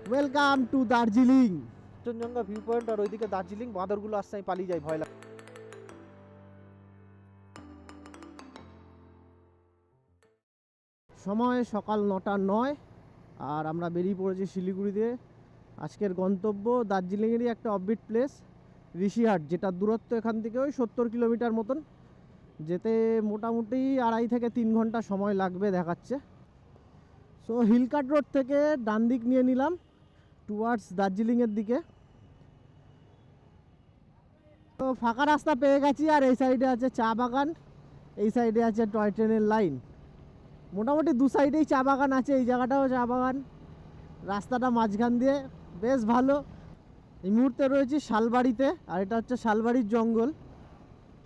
Welcome to Darjeeling. Kanchenjunga view point আর ওইদিকে দার্জিলিং বাঁদরগুলো আসছে, আমি পালিয়ে যাই, ভয় লাগে। সময় সকাল 9:09 আর আমরা বেরিয়ে পড়েছি শিলিগুড়ি দিয়ে। আজকের গন্তব্য দার্জিলিংয়েরই একটা অফবিট প্লেস ঋষিহাট, যেটা দূরত্ব এখান থেকে ওই 70 কিলোমিটার মতন। যেতে মোটামুটি 2.5 থেকে 3 ঘন্টা সময় লাগবে দেখাচ্ছে। সো হিলকাট রোড থেকে ডান দিক নিয়ে নিলাম টুয়ার্ডস দার্জিলিংয়ের দিকে। তো ফাঁকা রাস্তা পেয়ে গেছি, আর এই সাইডে আছে চা বাগান, এই সাইডে আছে টয় ট্রেনের লাইন। মোটামুটি দু সাইডেই চা বাগান আছে, এই জায়গাটাও চা বাগান, রাস্তাটা মাঝখান দিয়ে বেশ ভালো। এই মুহূর্তে রয়েছি শালবাড়িতে, আর এটা হচ্ছে শালবাড়ির জঙ্গল।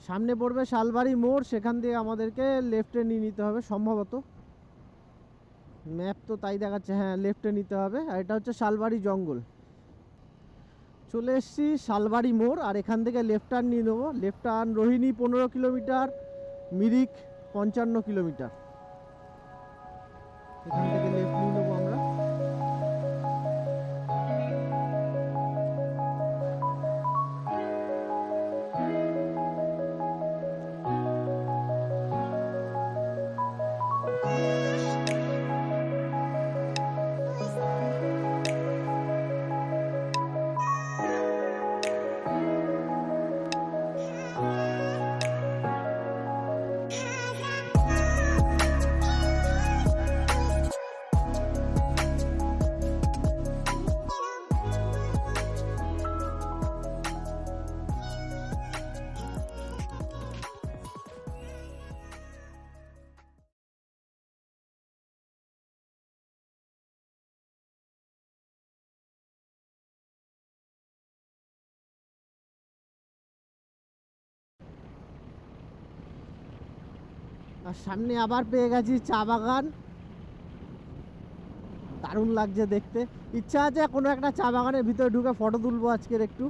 সামনে পড়বে শালবাড়ি মোড়, সেখান দিয়ে আমাদেরকে লেফটে নিয়ে নিতে হবে সম্ভবত, ম্যাপ তো তাই দেখাচ্ছে। হ্যাঁ, লেফটে নিতে হবে। আর এটা হচ্ছে শালবাড়ি জঙ্গল। চলে এসেছি শালবাড়ি মোড়, আর এখান থেকে লেফট টার্ন নিয়ে নেবো। Left turn Rohini 15 kilometre, Mirik 55 kilometre. এখান থেকে লেফট নিয়ে নেবো আমরা। আর সামনে আবার পেয়ে গেছি চা বাগান, দারুণ লাগছে দেখতে। ইচ্ছা আছে কোনো একটা চা বাগানের ভিতরে ঢুকে ফটো তুলবো আজকের একটু।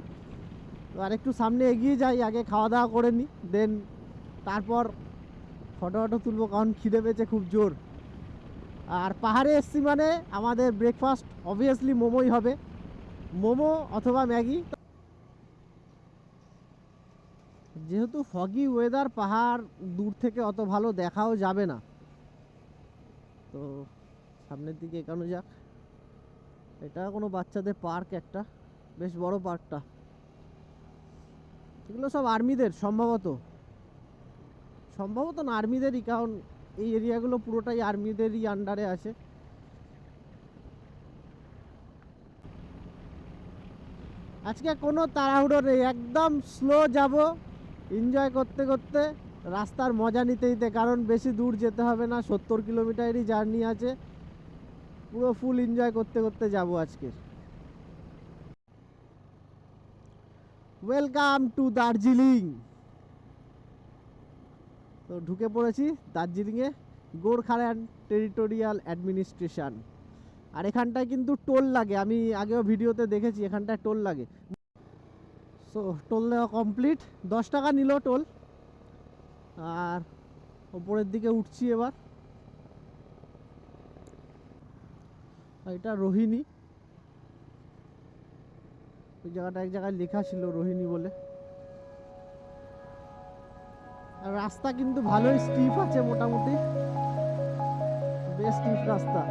আর একটু সামনে এগিয়ে যাই, আগে খাওয়া দাওয়া করে নিই, দেন তারপর ফটো তুলবো, কারণ খিদে পেয়েছে খুব জোর। আর পাহাড়ে এসছি মানে আমাদের ব্রেকফাস্ট অবভিয়াসলি মোমোই হবে, মোমো অথবা ম্যাগি। যেহেতু ফগি ওয়েদার, পাহাড় দূর থেকে অত ভালো দেখাও যাবে না, তো সামনের দিকে এগোনো যাক। এটা কোনো বাচ্চাদের পার্ক, একটা বেশ বড় পার্কটা। এগুলো সব আর্মিদের সম্ভবত না, আর্মিদেরই, কারণ এই এরিয়াগুলো পুরোটাই আর্মিদেরই আন্ডারে আছে। আজকে কোনো তাড়াহুড়ো নেই, একদম স্লো যাব, এনজয় করতে করতে, রাস্তার মজা নিতে নিতে, কারণ বেশি দূর যেতে হবে না, 70 কিলোমিটারেরই জার্নি আছে। পুরো ফুল এনজয় করতে করতে যাব আজকে। Welcome to Darjeeling. তো ঢুকে পড়েছি দার্জিলিংয়ে, গোর্খাল্যান্ড টেরিটোরিয়াল অ্যাডমিনিস্ট্রেশন। আর এখানটায় কিন্তু টোল লাগে, আমি আগেও ভিডিওতে দেখেছি এখানটায় টোল লাগে। সো টোল দেওয়া কমপ্লিট, 10 টাকা নিল টোল। আর ওপরের দিকে উঠছি এবার। এটা রোহিণী, ওই জায়গাটা এক জায়গায় লেখা ছিল রোহিণী বলে। আর রাস্তা কিন্তু ভালোই স্টিফ আছে, মোটামুটি বেশ স্টিফ রাস্তা।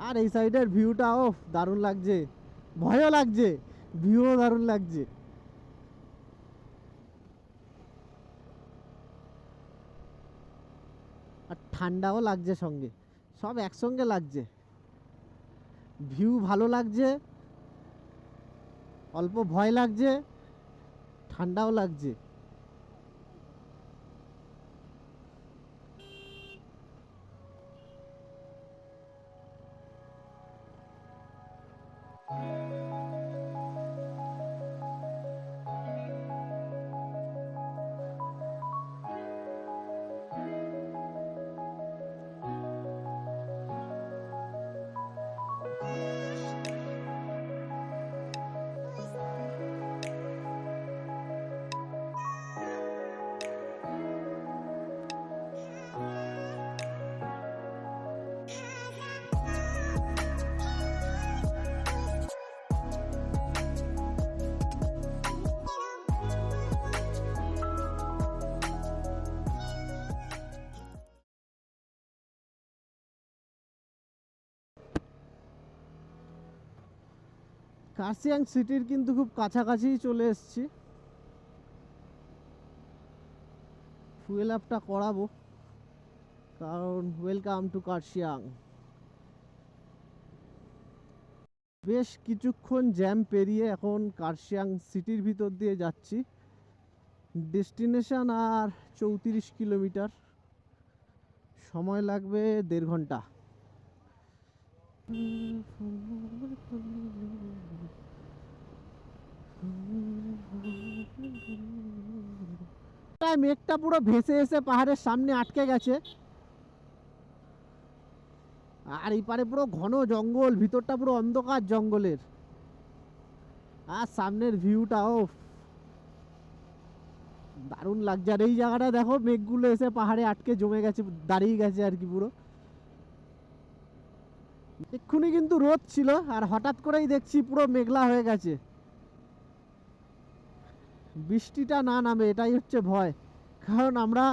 আর এই সাইডের ভিউটা ও দারুণ লাগছে, ভয়ও লাগছে, ভিউও দারুণ লাগছে। আর ঠান্ডাও লাগছে সঙ্গে, সব একসঙ্গে লাগছে। ভিউ ভালো লাগছে, অল্প ভয় লাগছে, ঠান্ডাও লাগছে। কার্শিয়াং সিটির কিন্তু খুব কাছাকাছি চলে এসেছি। ফুয়েল আপটা করাবো, কারণ ওয়েলকাম টু কার্শিয়াং। বেশ কিছুক্ষণ জ্যাম পেরিয়ে এখন কার্শিয়াং সিটির ভিতর দিয়ে যাচ্ছি। ডেস্টিনেশন আর 34 কিলোমিটার, সময় লাগবে 1.5 ঘন্টা। মেঘটা পুরো ভেসে এসে পাহাড়ের সামনে আটকে গেছে, আর এই পারে পুরো ঘন জঙ্গল, ভিতরটা পুরো অন্ধকার জঙ্গলের। আর সামনের ভিউটাও দারুণ লাগছে। আর এই জায়গাটা দেখো, মেঘগুলো এসে পাহাড়ে আটকে জমে গেছে, দাঁড়িয়ে গেছে আর কি পুরো। এক্ষুনি কিন্তু রোদ ছিল, আর হঠাৎ করেই দেখছি পুরো মেঘলা হয়ে গেছে। বৃষ্টিটা না নামে এটাই হচ্ছে ভয়, কারণ আমরা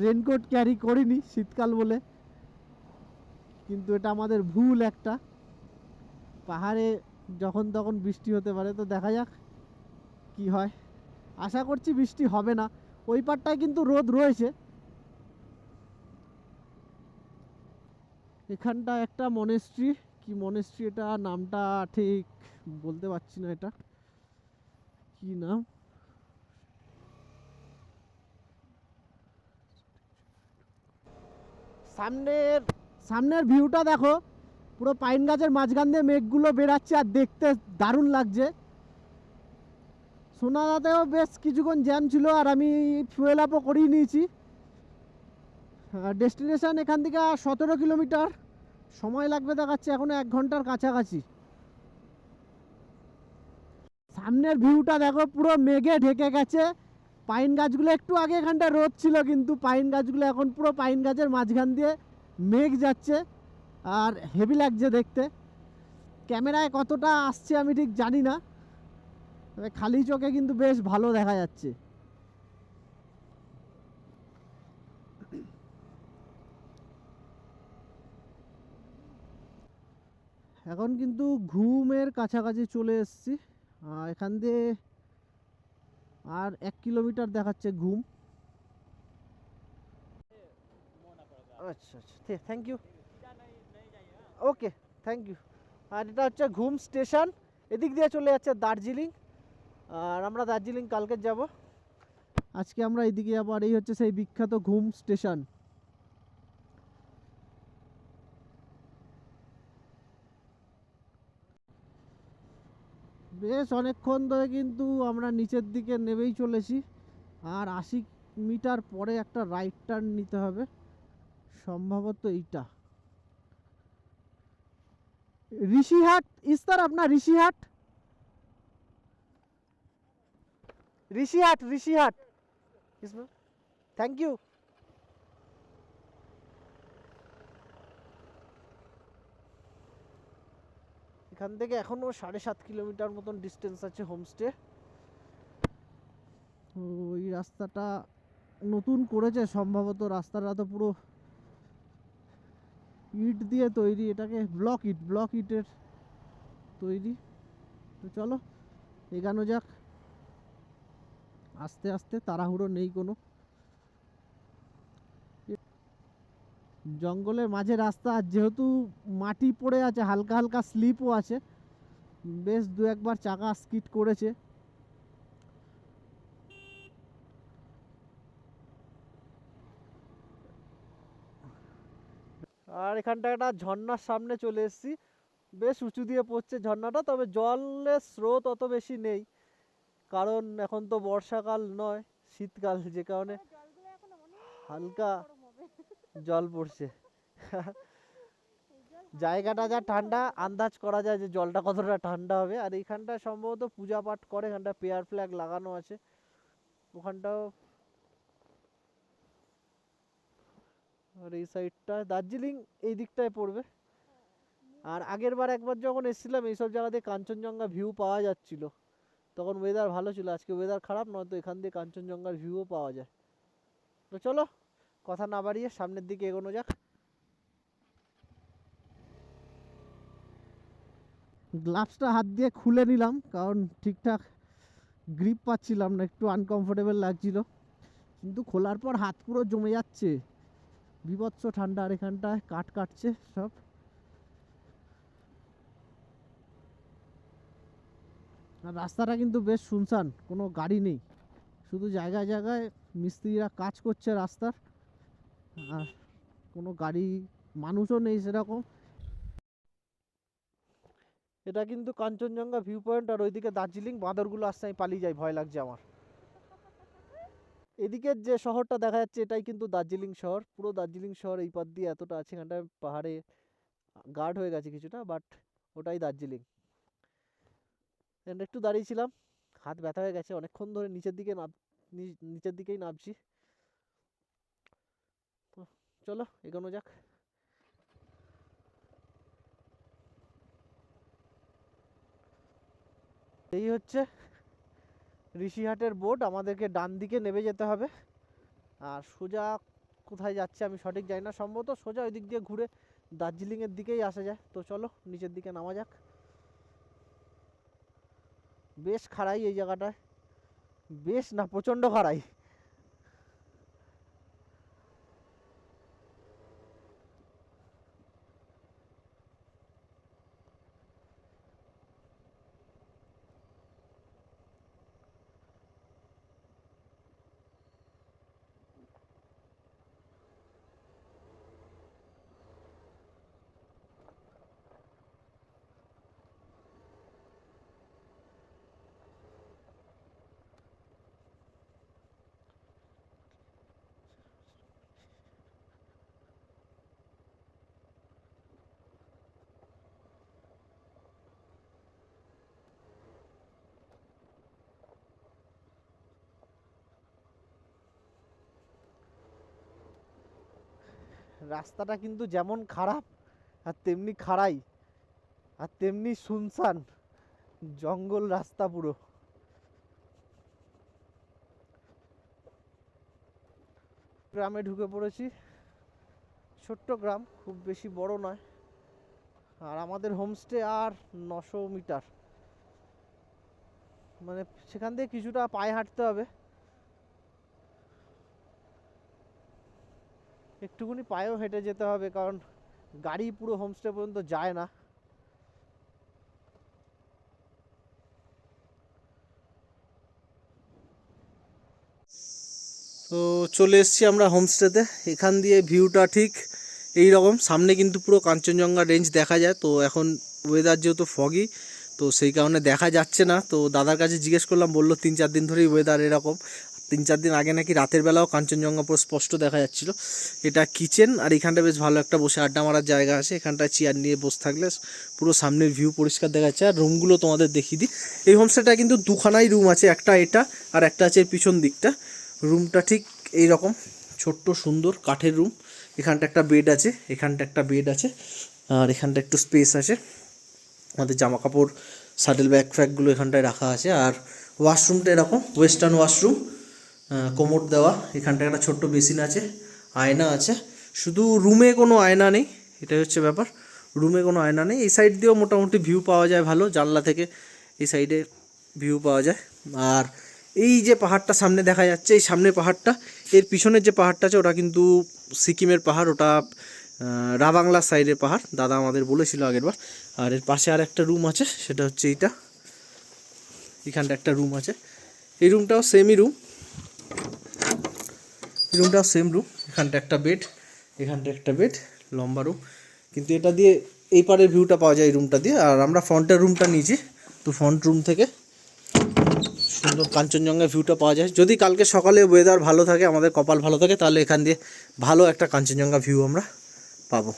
রেনকোট ক্যারি করিনি শীতকাল বলে। কিন্তু এটা আমাদের ভুল একটা। পাহাড়ে যখন তখন বৃষ্টি হতে পারে, তো দেখা যাক কি হয়। আশা করছি বৃষ্টি হবে না। ওই পারটায় কিন্তু রোদ রয়েছে। এখানটা একটা মনেস্ট্রি, কি মনেস্ট্রি এটা, নামটা ঠিক বলতে পারছি না, এটা কি নাম। সামনের ভিউটা দেখো, পুরো পাইন গাছের মাঝখান দিয়ে মেঘগুলো বেরাচ্ছে, আর দেখতে দারুণ লাগছে। সোনাদাতেও বেশ কিছুক্ষণ জ্যাম ছিল, আর আমি ফুয়েল আপও করিয়ে নিয়েছি। ডেস্টিনেশন এখান থেকে 17 কিলোমিটার, সময় লাগবে দেখাচ্ছে এখনো 1 ঘন্টার কাছাকাছি। সামনের ভিউটা দেখো, পুরো মেঘে ঢেকে গেছে। পাইন গাছগুলো একটু আগে এখানটা রোদ ছিল, কিন্তু পাইন গাছগুলো এখন পুরো পাইন গাছের মাঝখান দিয়ে মেঘ যাচ্ছে, আর হেভি লাগছে দেখতে। ক্যামেরায় কতটা আসছে আমি ঠিক জানি না, তবে খালি চোখে কিন্তু বেশ ভালো দেখা যাচ্ছে। এখন কিন্তু ঘুমের কাছাকাছি চলে এসেছি। এখান দিয়ে আর 1 কিলোমিটার দেখাচ্ছে ঘুম। আচ্ছা আচ্ছা, thank you. Okay, thank you. আর এটা হচ্ছে ঘুম স্টেশন, এদিক দিয়ে চলে যাচ্ছে দার্জিলিং, আর আমরা দার্জিলিং কালকে যাব। আজকে আমরা এইদিকে যাবো, আর এই হচ্ছে সেই বিখ্যাত ঘুম স্টেশন। বেশ অনেকক্ষণ ধরে কিন্তু আমরা নিচের দিকে নেমেই চলেছি, আর 80 মিটার পরে একটা রাইট টার্ন নিতে হবে, সম্ভবত এইটা ঋষিহাট। ইস্তার আপনার ঋষিহাট, ঋষিহাট, ঋষিহাট। Thank you. এখান থেকে এখনো 7.5 কিলোমিটার মতন ডিস্টেন্স আছে হোমস্টে। ওই রাস্তাটা নতুন করেছে সম্ভবত, রাস্তাটা তো পুরো ইট দিয়ে তৈরি, এটাকে ব্লক ইটের তৈরি। তো চলো এগানো যাক, আস্তে আস্তে, তাড়াহুড়ো নেই কোনো। জঙ্গলের মাঝে রাস্তা, আর যেহেতু মাটি পড়ে আছে, হালকা হালকা স্লিপও আছে, বেশ দু একবার চাকা স্কিড করেছে। আর এখানটা একটা ঝর্ণার সামনে চলে এসেছি, বেশ উঁচু দিয়ে পড়ছে ঝর্ণাটা, তবে জলের স্রোত অত বেশি নেই, কারণ এখন তো বর্ষাকাল নয়, শীতকাল, যে কারণে হালকা জল পড়ছে। জায়গাটা যা ঠান্ডা, আন্দাজ করা যায় যে জলটা কতটা ঠান্ডা হবে। আর এইখানটা সম্ভবত পূজা পাঠ করে, এখানটা পেয়ার ফ্ল্যাগ লাগানো আছে, ওখানটাও। আর এই সাইডটা দার্জিলিং এই দিকটায় পড়বে। আর আগের বার একবার যখন এসেছিলাম এইসব জায়গাতে কাঞ্চনজঙ্ঘা ভিউ পাওয়া যাচ্ছিল, তখন ওয়েদার ভালো ছিল। আজকে ওয়েদার খারাপ, নয়তো এখান দিয়ে কাঞ্চনজঙ্ঘার ভিউও পাওয়া যায়। তো চলো কথা না বাড়িয়ে সামনের দিকে এগোনো যাক। গ্লাভসটা হাত দিয়ে খুলে নিলাম, কারণ ঠিকঠাক গ্রিপ পাচ্ছিলাম না, একটু আনকমফোর্টেবল লাগছিল, কিন্তু খোলার পর হাত পুরো জমে যাচ্ছে, বিভৎস ঠান্ডা। আর এখানটায় কাট কাটছে সব। আর রাস্তাটা কিন্তু বেশ শুনশান, কোনো গাড়ি নেই, শুধু জায়গায় জায়গায় মিস্ত্রিরা কাজ করছে রাস্তার, আর কোনো গাড়ি মানুষও নেই সেরকম। এটা কিন্তু কাঞ্চনজঙ্ঘা ভিউ পয়েন্ট, আর ওইদিকে দার্জিলিং, বাঁদরগুলো আসছে, আমি পালিয়ে যাই, ভয় লাগছে আমার। এদিকে যে শহরটা দেখা যাচ্ছে এটাই কিন্তু দার্জিলিং শহর, পুরো দার্জিলিং শহর এই পথ দিয়ে এতটা আছে। এখানটায় পাহাড়ে গার্ড হয়ে গেছে কিছুটা, বাট ওটাই দার্জিলিং। একটু দাঁড়িয়েছিলাম, হাত ব্যথা হয়ে গেছে, অনেকক্ষণ ধরে নিচের দিকে নিচের দিকেই নামছি। তো চলো এগোনো যাক। এই হচ্ছে ঋষিহাটের বোর্ড, আমাদেরকে ডান দিকে নেমে যেতে হবে। আর সোজা কোথায় যাচ্ছে আমি সঠিক জানি না, সম্ভবত সোজা ওই দিক দিয়ে ঘুরে দার্জিলিংয়ের দিকেই আসা যায়। তো চলো নিচের দিকে নামা যাক। বেশ খাড়াই এই জায়গাটায়, বেশ না প্রচণ্ড খাড়াই। রাস্তাটা কিন্তু যেমন খারাপ আর তেমনি খাড়াই, আর তেমনি শুনশান, জঙ্গল রাস্তা পুরো। গ্রামে ঢুকে পড়েছি, ছোট্ট গ্রাম, খুব বেশি বড় নয়। আর আমাদের হোমস্টে আর 900 মিটার, মানে সেখান থেকে কিছুটা পায়ে হাঁটতে হবে, একটুখানি পায়েও হেঁটে যেতে হবে, কারণ গাড়ি পুরো হোমস্টে পর্যন্ত যায় না। তো চলে এসেছি আমরা হোমস্টেতে। এখান দিয়ে ভিউটা ঠিক এই রকম, সামনে কিন্তু পুরো কাঞ্চনজঙ্ঘা রেঞ্জ দেখা যায়। তো এখন ওয়েদার যেহেতু ফগি, তো সেই কারণে দেখা যাচ্ছে না। তো দাদার কাছে জিজ্ঞেস করলাম, বললো 3-4 দিন ধরেই ওয়েদার এরকম। 3-4 দিন আগে নাকি রাতের বেলাও কাঞ্চনজঙ্ঘা পুরো স্পষ্ট দেখা যাচ্ছিল। এটা কিচেন, আর এখানটা বেশ ভালো একটা বসে আড্ডা মারার জায়গা আছে। এখানটায় চেয়ার নিয়ে বসে থাকলে পুরো সামনের ভিউ পরিষ্কার দেখা যাচ্ছে। আর রুমগুলো তোমাদের দেখিয়ে দিই। এই হোমস্টেটা কিন্তু দুখানাই রুম আছে, একটা এটা আর একটা আছে পিছন দিকটা। রুমটা ঠিক এই রকম, ছোট্ট সুন্দর কাঠের রুম। এখানটা একটা বেড আছে, এখানটা একটা বেড আছে, আর এখানটা একটু স্পেস আছে। আমাদের জামা কাপড়, শাটেল ব্যাগ ফ্যাগগুলো এখানটায় রাখা আছে। আর ওয়াশরুমটা এরকম ওয়েস্টার্ন ওয়াশরুম, কোমোড দেওয়া। এখানটা একটা ছোট্ট বেসিন আছে, আয়না আছে। শুধু রুমে কোনো আয়না নেই, এটাই হচ্ছে ব্যাপার, রুমে কোনো আয়না নেই। এই সাইড দিয়েও মোটামুটি ভিউ পাওয়া যায় ভালো, জানলা থেকে এই সাইডে ভিউ পাওয়া যায়। আর এই যে পাহাড়টা সামনে দেখা যাচ্ছে, এই সামনের পাহাড়টা, এর পিছনের যে পাহাড়টা আছে ওটা কিন্তু সিকিমের পাহাড়, ওটা রাবাংলা সাইডের পাহাড়, দাদা আমাদের বলেছিল আগেরবার। আর এর পাশে আর একটা রুম আছে, সেটা হচ্ছে এইটা, এখানটা একটা রুম আছে। এই রুমটাও সেমই রুম, এই রুমটাও সেম রুম। এখানটা একটা বেড, এখানটা একটা বেড, লম্বা রুম। কিন্তু এটা দিয়ে এই পারের ভিউটা পাওয়া যায় এই রুমটা দিয়ে। আর আমরা ফ্রন্টের রুমটা নিয়েছি, তো ফ্রন্ট রুম থেকে সুন্দর কাঞ্চনজঙ্ঘা ভিউটা পাওয়া যায়। যদি কালকে সকালে ওয়েদার ভালো থাকে, আমাদের কপাল ভালো থাকে, তাহলে এখান দিয়ে ভালো একটা কাঞ্চনজঙ্ঘা ভিউ আমরা পাবো।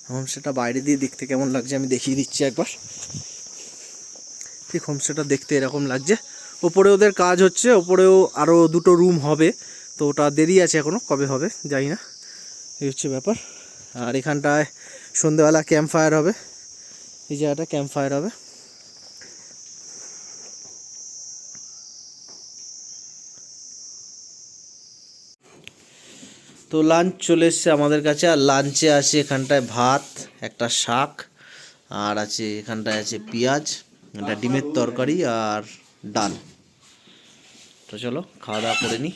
হোমস্টেটা বাইরে দিয়ে দেখতে কেমন লাগছে আমি দেখিয়ে দিচ্ছি একবার। ঠিক হোমস্টেটা দেখতে এরকম লাগছে। ওপরে ওদের কাজ হচ্ছে, ওপরেও আরও 2টো রুম হবে, তো ওটা দেরি আছে এখনও, কবে হবে জানি না। এই হচ্ছে ব্যাপার। আর এখানটায় সন্ধ্যেবেলা ক্যাম্প ফায়ার হবে, এই জায়গাটা ক্যাম্প ফায়ার হবে। তো লাঞ্চ চলে এসছে আমাদের কাছে। আর লাঞ্চে আছে এখানটায় ভাত, একটা শাক, আর আছে এখানটায় আছে পেঁয়াজ, একটা ডিমের তরকারি আর ডাল। তো চলো খাওয়া দাওয়া করে নিই।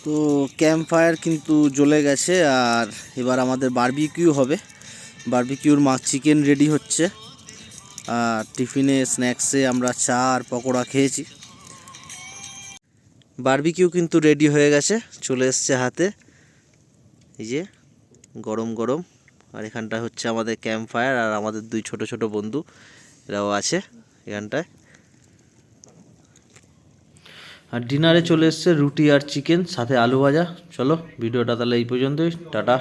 তো ক্যাম্প ফায়ার কিন্তু জ্বলে গেছে, আর এবার আমাদের বারবিকিউ হবে। বারবিকিউর চিকেন রেডি হচ্ছে, আর টিফিনে স্ন্যাক্সে আমরা চা আর পকোড়া খেয়েছি। বারবিকিউ কিন্তু রেডি হয়ে গেছে, চলে এসছে হাতে, এই যে গরম গরম। আর এখানটা হচ্ছে আমাদের ক্যাম্প ফায়ার, আর আমাদের 2 ছোট ছোট বন্ধু এরাও আছে এখানটায়। আর ডিনারে চলে এসছে রুটি আর চিকেন, সাথে আলু ভাজা। চলো ভিডিওটা তাহলে এই পর্যন্তই, টাটা।